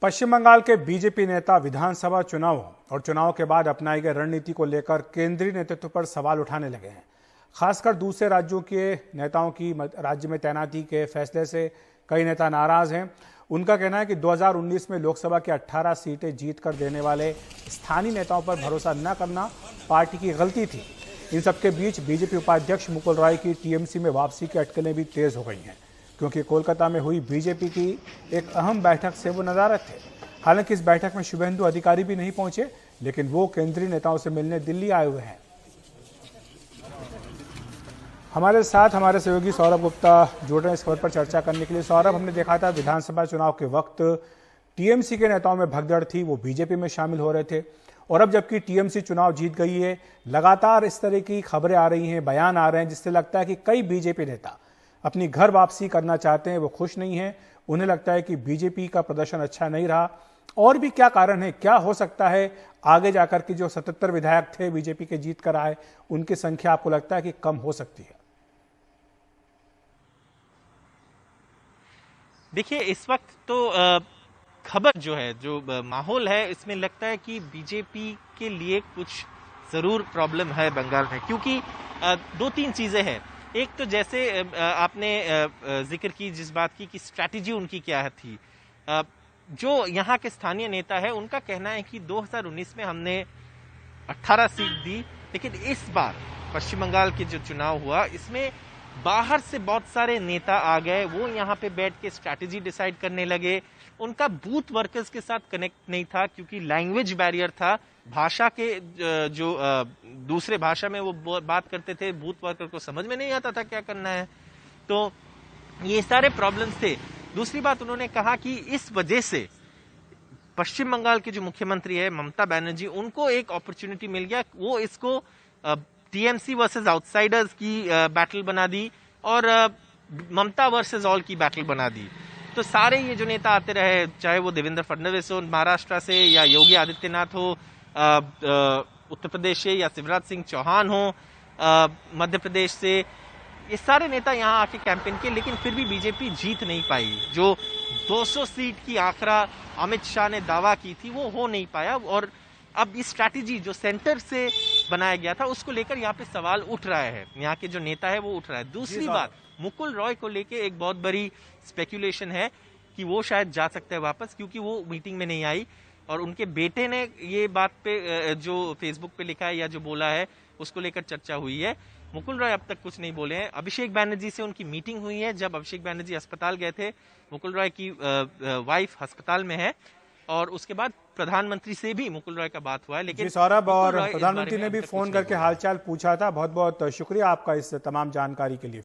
पश्चिम बंगाल के बीजेपी नेता विधानसभा चुनावों और चुनाव के बाद अपनाई गई रणनीति को लेकर केंद्रीय नेतृत्व पर सवाल उठाने लगे हैं। खासकर दूसरे राज्यों के नेताओं की राज्य में तैनाती के फैसले से कई नेता नाराज हैं। उनका कहना है कि 2019 में लोकसभा की 18 सीटें जीत कर देने वाले स्थानीय नेताओं पर भरोसा न करना पार्टी की गलती थी। इन सबके बीच बीजेपी उपाध्यक्ष मुकुल रॉय की टीएमसी में वापसी की अटकलें भी तेज हो गई हैं, क्योंकि कोलकाता में हुई बीजेपी की एक अहम बैठक से वो नदारद थे। हालांकि इस बैठक में शुभेंदु अधिकारी भी नहीं पहुंचे, लेकिन वो केंद्रीय नेताओं से मिलने दिल्ली आए हुए हैं। हमारे साथ हमारे सहयोगी सौरभ गुप्ता जुड़ रहे हैं इस खबर पर चर्चा करने के लिए। सौरभ, हमने देखा था विधानसभा चुनाव के वक्त टीएमसी के नेताओं में भगदड़ थी, वो बीजेपी में शामिल हो रहे थे, और अब जबकि टीएमसी चुनाव जीत गई है, लगातार इस तरह की खबरें आ रही हैं, बयान आ रहे हैं, जिससे लगता है कि कई बीजेपी नेता अपनी घर वापसी करना चाहते हैं, वो खुश नहीं हैं। उन्हें लगता है कि बीजेपी का प्रदर्शन अच्छा नहीं रहा। और भी क्या कारण है, क्या हो सकता है आगे जाकर के जो 77 विधायक थे बीजेपी के जीत कर आए, उनकी संख्या आपको लगता है कि कम हो सकती है? देखिए, इस वक्त तो खबर जो है, जो माहौल है, इसमें लगता है कि बीजेपी के लिए कुछ जरूर प्रॉब्लम है बंगाल में, क्योंकि दो तीन चीजें हैं। एक तो जैसे आपने जिक्र की जिस बात की कि स्ट्रैटेजी उनकी क्या थी, जो यहाँ के स्थानीय नेता है उनका कहना है कि 2019 में हमने 18 सीट दी, लेकिन इस बार पश्चिम बंगाल के जो चुनाव हुआ इसमें बाहर से बहुत सारे नेता आ गए, वो यहाँ पे बैठ के स्ट्रैटेजी डिसाइड करने लगे। उनका बूथ वर्कर्स के साथ कनेक्ट नहीं था, क्योंकि लैंग्वेज बैरियर था, भाषा के जो दूसरे भाषा में वो बात करते थे, बूथ वर्कर को समझ में नहीं आता था क्या करना है। तो ये सारे प्रॉब्लम्स थे। दूसरी बात, उन्होंने कहा कि इस वजह से पश्चिम बंगाल के जो मुख्यमंत्री है ममता बनर्जी, उनको एक अपॉर्चुनिटी मिल गया, वो इसको टीएमसी वर्सेस आउटसाइडर्स की बैटल बना दी और ममता वर्सेस ऑल की बैटल बना दी। तो सारे ये जो नेता आते रहे, चाहे वो देवेंद्र फडणवीस हो महाराष्ट्र से, या योगी आदित्यनाथ हो उत्तर प्रदेश से, या शिवराज सिंह चौहान हो मध्य प्रदेश से, ये सारे नेता यहाँ आके कैंपेन किए, लेकिन फिर भी बीजेपी जीत नहीं पाई। जो 200 सीट की आंकड़ा अमित शाह ने दावा की थी, वो हो नहीं पाया। और अब इस स्ट्रैटेजी जो सेंटर से बनाया गया था, उसको लेकर यहाँ पे सवाल उठ रहा है, यहाँ के जो नेता है वो उठ रहा है। दूसरी बात, मुकुल रॉय को लेके एक बहुत बड़ी स्पेकुलेशन है कि वो शायद जा सकते हैं वापस, क्योंकि वो मीटिंग में नहीं आई, और उनके बेटे ने ये बात पे जो फेसबुक पे लिखा है या जो बोला है, उसको लेकर चर्चा हुई है। मुकुल रॉय अब तक कुछ नहीं बोले हैं। अभिषेक बैनर्जी से उनकी मीटिंग हुई है, जब अभिषेक बैनर्जी अस्पताल गए थे, मुकुल रॉय की वाइफ अस्पताल में है, और उसके बाद प्रधानमंत्री से भी मुकुल रॉय का बात हुआ है। लेकिन सौरभ, और प्रधानमंत्री ने भी फोन करके हालचाल पूछा था। बहुत बहुत शुक्रिया आपका इस तमाम जानकारी के लिए।